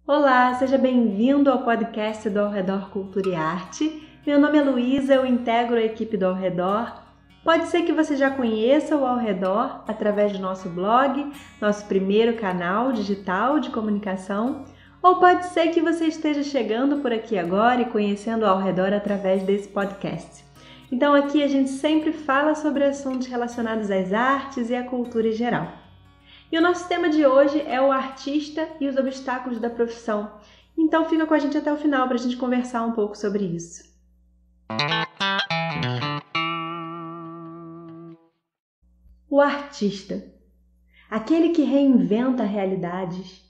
Olá, seja bem-vindo ao podcast do Ao Redor Cultura e Arte. Meu nome é Luísa, eu integro a equipe do Ao Redor. Pode ser que você já conheça o Ao Redor através do nosso blog, nosso primeiro canal digital de comunicação, ou pode ser que você esteja chegando por aqui agora e conhecendo o Ao Redor através desse podcast. Então aqui a gente sempre fala sobre assuntos relacionados às artes e à cultura em geral. E o nosso tema de hoje é o artista e os obstáculos da profissão. Então fica com a gente até o final para a gente conversar um pouco sobre isso. O artista, aquele que reinventa realidades,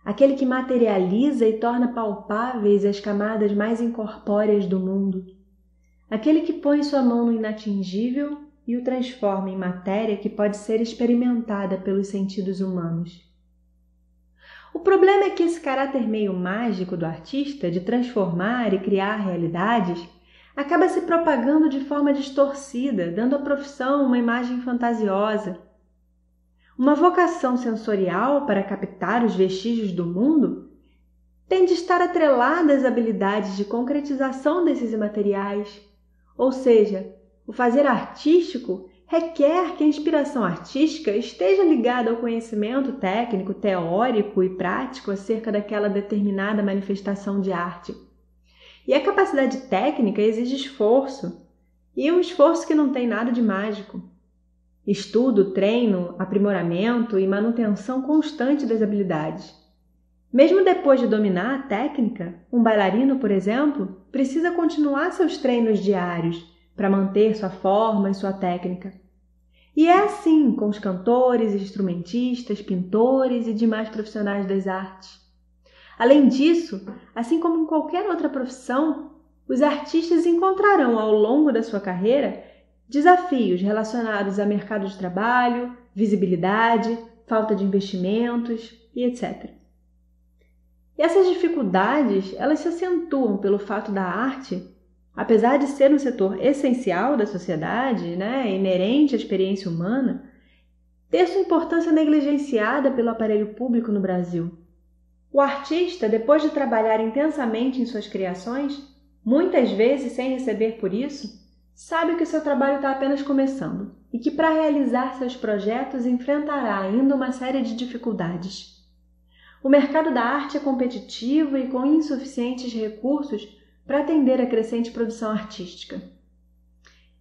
aquele que materializa e torna palpáveis as camadas mais incorpóreas do mundo, aquele que põe sua mão no inatingível e o transforma em matéria que pode ser experimentada pelos sentidos humanos. O problema é que esse caráter meio mágico do artista de transformar e criar realidades acaba se propagando de forma distorcida, dando à profissão uma imagem fantasiosa. Uma vocação sensorial para captar os vestígios do mundo tem de estar atrelada às habilidades de concretização desses imateriais, ou seja, o fazer artístico requer que a inspiração artística esteja ligada ao conhecimento técnico, teórico e prático acerca daquela determinada manifestação de arte. E a capacidade técnica exige esforço, e um esforço que não tem nada de mágico. Estudo, treino, aprimoramento e manutenção constante das habilidades. Mesmo depois de dominar a técnica, um bailarino, por exemplo, precisa continuar seus treinos diários para manter sua forma e sua técnica. E é assim com os cantores, instrumentistas, pintores e demais profissionais das artes. Além disso, assim como em qualquer outra profissão, os artistas encontrarão ao longo da sua carreira desafios relacionados a mercado de trabalho, visibilidade, falta de investimentos e etc. E essas dificuldades, elas se acentuam pelo fato da arte, apesar de ser um setor essencial da sociedade, inerente à experiência humana, ter sua importância negligenciada pelo aparelho público no Brasil. O artista, depois de trabalhar intensamente em suas criações, muitas vezes sem receber por isso, sabe que o seu trabalho está apenas começando e que para realizar seus projetos enfrentará ainda uma série de dificuldades. O mercado da arte é competitivo e com insuficientes recursos para atender a crescente produção artística.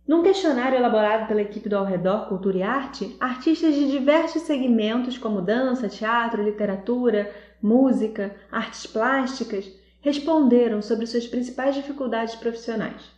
Num questionário elaborado pela equipe do Ao Redor Cultura e Arte, artistas de diversos segmentos como dança, teatro, literatura, música, artes plásticas, responderam sobre suas principais dificuldades profissionais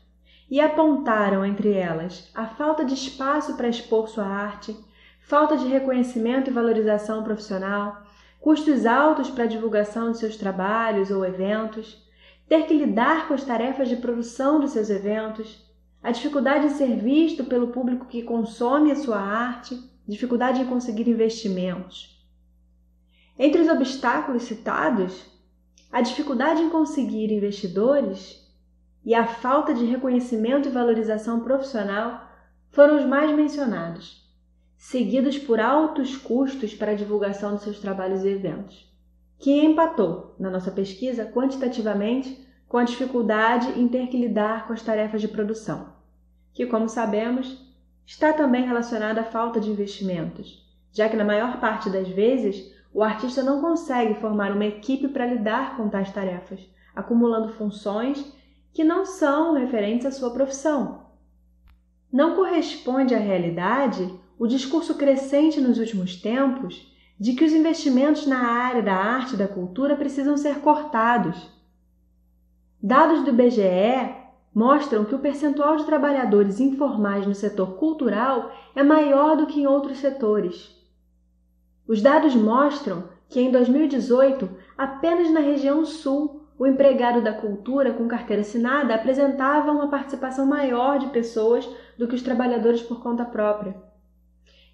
e apontaram, entre elas, a falta de espaço para expor sua arte, falta de reconhecimento e valorização profissional, custos altos para a divulgação de seus trabalhos ou eventos, ter que lidar com as tarefas de produção dos seus eventos, a dificuldade em ser visto pelo público que consome a sua arte, dificuldade em conseguir investimentos. Entre os obstáculos citados, a dificuldade em conseguir investidores e a falta de reconhecimento e valorização profissional foram os mais mencionados, seguidos por altos custos para a divulgação de seus trabalhos e eventos, que empatou, na nossa pesquisa, quantitativamente com a dificuldade em ter que lidar com as tarefas de produção, que, como sabemos, está também relacionada à falta de investimentos, já que na maior parte das vezes o artista não consegue formar uma equipe para lidar com tais tarefas, acumulando funções que não são referentes à sua profissão. Não corresponde à realidade o discurso crescente nos últimos tempos de que os investimentos na área da arte e da cultura precisam ser cortados. Dados do IBGE mostram que o percentual de trabalhadores informais no setor cultural é maior do que em outros setores. Os dados mostram que em 2018, apenas na região sul, o empregado da cultura com carteira assinada apresentava uma participação maior de pessoas do que os trabalhadores por conta própria.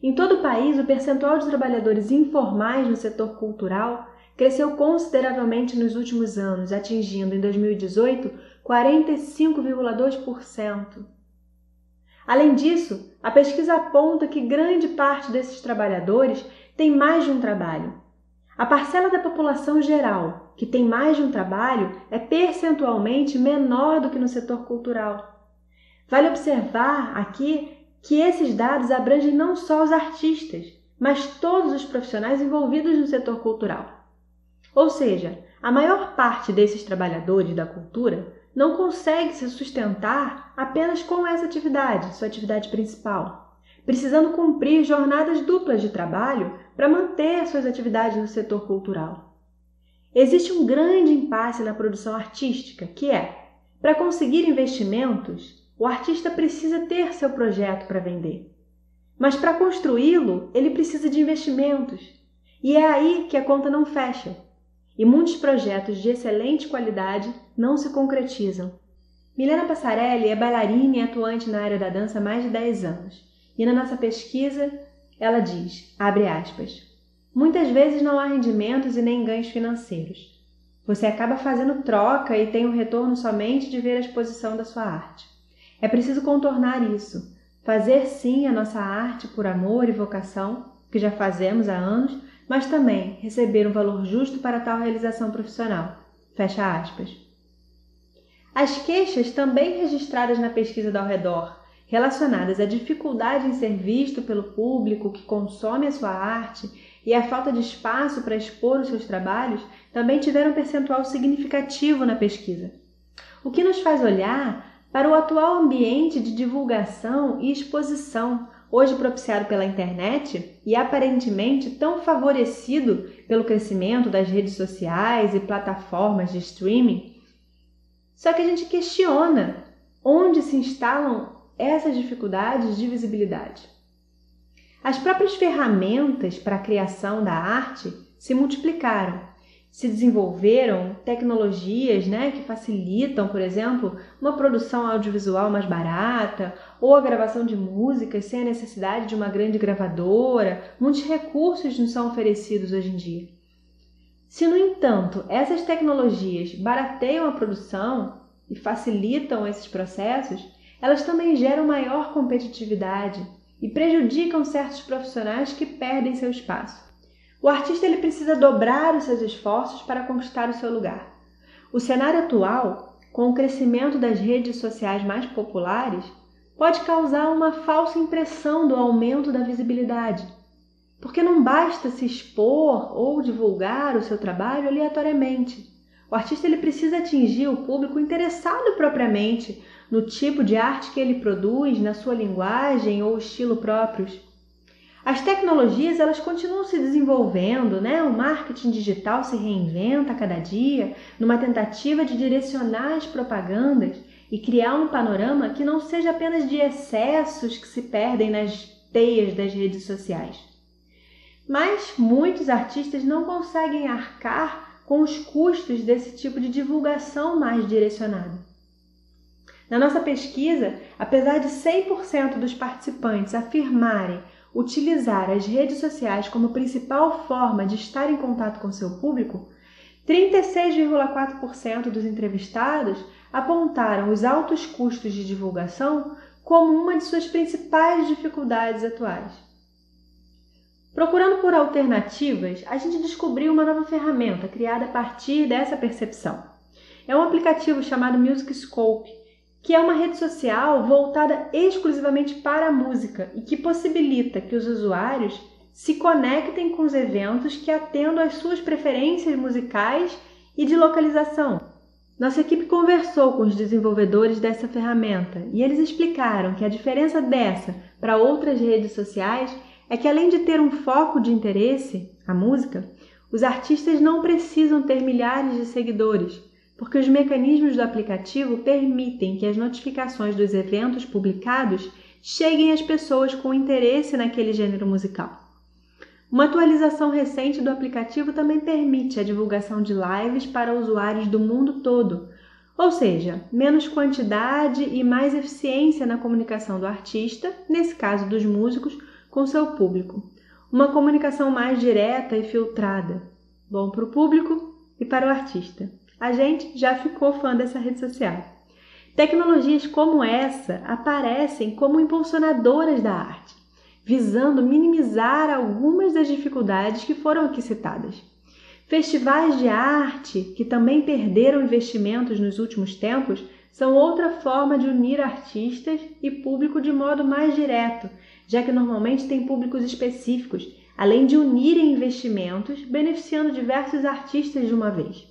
Em todo o país, o percentual de trabalhadores informais no setor cultural cresceu consideravelmente nos últimos anos, atingindo em 2018 45,2%. Além disso, a pesquisa aponta que grande parte desses trabalhadores tem mais de um trabalho. A parcela da população geral que tem mais de um trabalho é percentualmente menor do que no setor cultural. Vale observar aqui que esses dados abrangem não só os artistas, mas todos os profissionais envolvidos no setor cultural. Ou seja, a maior parte desses trabalhadores da cultura não consegue se sustentar apenas com essa atividade, sua atividade principal, precisando cumprir jornadas duplas de trabalho para manter suas atividades no setor cultural. Existe um grande impasse na produção artística, que é, para conseguir investimentos, o artista precisa ter seu projeto para vender. Mas para construí-lo, ele precisa de investimentos. E é aí que a conta não fecha. E muitos projetos de excelente qualidade não se concretizam. Milena Passarelli é bailarina e atuante na área da dança há mais de 10 anos. E na nossa pesquisa, ela diz, abre aspas, muitas vezes não há rendimentos e nem ganhos financeiros. Você acaba fazendo troca e tem um retorno somente de ver a exposição da sua arte. É preciso contornar isso, fazer sim a nossa arte por amor e vocação, que já fazemos há anos, mas também receber um valor justo para tal realização profissional. Fecha aspas. As queixas também registradas na pesquisa do Ao Redor, relacionadas à dificuldade em ser visto pelo público que consome a sua arte e à falta de espaço para expor os seus trabalhos, também tiveram um percentual significativo na pesquisa. O que nos faz olhar para o atual ambiente de divulgação e exposição, hoje propiciado pela internet e aparentemente tão favorecido pelo crescimento das redes sociais e plataformas de streaming. Só que a gente questiona onde se instalam essas dificuldades de visibilidade. As próprias ferramentas para a criação da arte se multiplicaram. Se desenvolveram tecnologias, que facilitam, por exemplo, uma produção audiovisual mais barata ou a gravação de músicas sem a necessidade de uma grande gravadora. Muitos recursos nos são oferecidos hoje em dia. Se, no entanto, essas tecnologias barateiam a produção e facilitam esses processos, elas também geram maior competitividade e prejudicam certos profissionais que perdem seu espaço. O artista ele precisa dobrar os seus esforços para conquistar o seu lugar. O cenário atual, com o crescimento das redes sociais mais populares, pode causar uma falsa impressão do aumento da visibilidade, porque não basta se expor ou divulgar o seu trabalho aleatoriamente. O artista ele precisa atingir o público interessado propriamente no tipo de arte que ele produz, na sua linguagem ou estilo próprios. As tecnologias elas continuam se desenvolvendo, o marketing digital se reinventa a cada dia numa tentativa de direcionar as propagandas e criar um panorama que não seja apenas de excessos que se perdem nas teias das redes sociais. Mas muitos artistas não conseguem arcar com os custos desse tipo de divulgação mais direcionada. Na nossa pesquisa, apesar de 100% dos participantes afirmarem utilizar as redes sociais como principal forma de estar em contato com seu público, 36,4% dos entrevistados apontaram os altos custos de divulgação como uma de suas principais dificuldades atuais. Procurando por alternativas, a gente descobriu uma nova ferramenta criada a partir dessa percepção. É um aplicativo chamado Music Scope, que é uma rede social voltada exclusivamente para a música e que possibilita que os usuários se conectem com os eventos que atendam às suas preferências musicais e de localização. Nossa equipe conversou com os desenvolvedores dessa ferramenta e eles explicaram que a diferença dessa para outras redes sociais é que, além de ter um foco de interesse, a música, os artistas não precisam ter milhares de seguidores, porque os mecanismos do aplicativo permitem que as notificações dos eventos publicados cheguem às pessoas com interesse naquele gênero musical. Uma atualização recente do aplicativo também permite a divulgação de lives para usuários do mundo todo, ou seja, menos quantidade e mais eficiência na comunicação do artista, nesse caso dos músicos, com seu público. Uma comunicação mais direta e filtrada, bom para o público e para o artista. A gente já ficou fã dessa rede social. Tecnologias como essa aparecem como impulsionadoras da arte, visando minimizar algumas das dificuldades que foram aqui citadas. Festivais de arte, que também perderam investimentos nos últimos tempos, são outra forma de unir artistas e público de modo mais direto, já que normalmente têm públicos específicos, além de unirem investimentos, beneficiando diversos artistas de uma vez.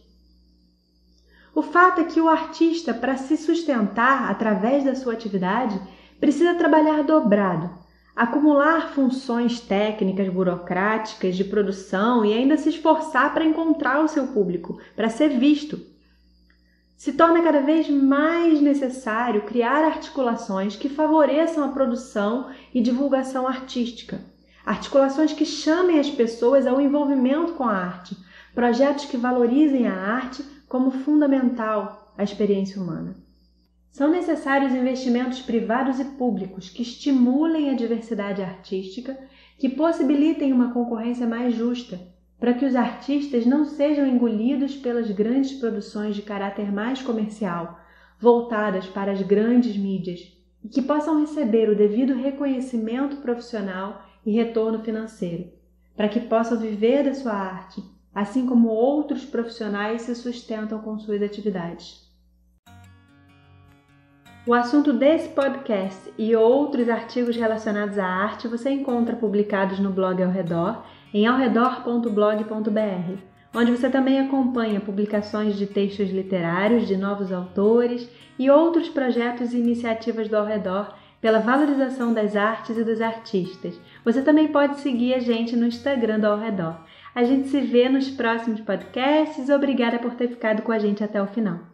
O fato é que o artista, para se sustentar através da sua atividade, precisa trabalhar dobrado, acumular funções técnicas, burocráticas, de produção e ainda se esforçar para encontrar o seu público, para ser visto. Se torna cada vez mais necessário criar articulações que favoreçam a produção e divulgação artística. Articulações que chamem as pessoas ao envolvimento com a arte. Projetos que valorizem a arte como fundamental à experiência humana. São necessários investimentos privados e públicos que estimulem a diversidade artística, que possibilitem uma concorrência mais justa, para que os artistas não sejam engolidos pelas grandes produções de caráter mais comercial, voltadas para as grandes mídias, e que possam receber o devido reconhecimento profissional e retorno financeiro, para que possam viver da sua arte, assim como outros profissionais se sustentam com suas atividades. O assunto desse podcast e outros artigos relacionados à arte você encontra publicados no blog Ao Redor, em aoredor.blog.br, onde você também acompanha publicações de textos literários de novos autores e outros projetos e iniciativas do Ao Redor pela valorização das artes e dos artistas. Você também pode seguir a gente no Instagram do Ao Redor. A gente se vê nos próximos podcasts. Obrigada por ter ficado com a gente até o final.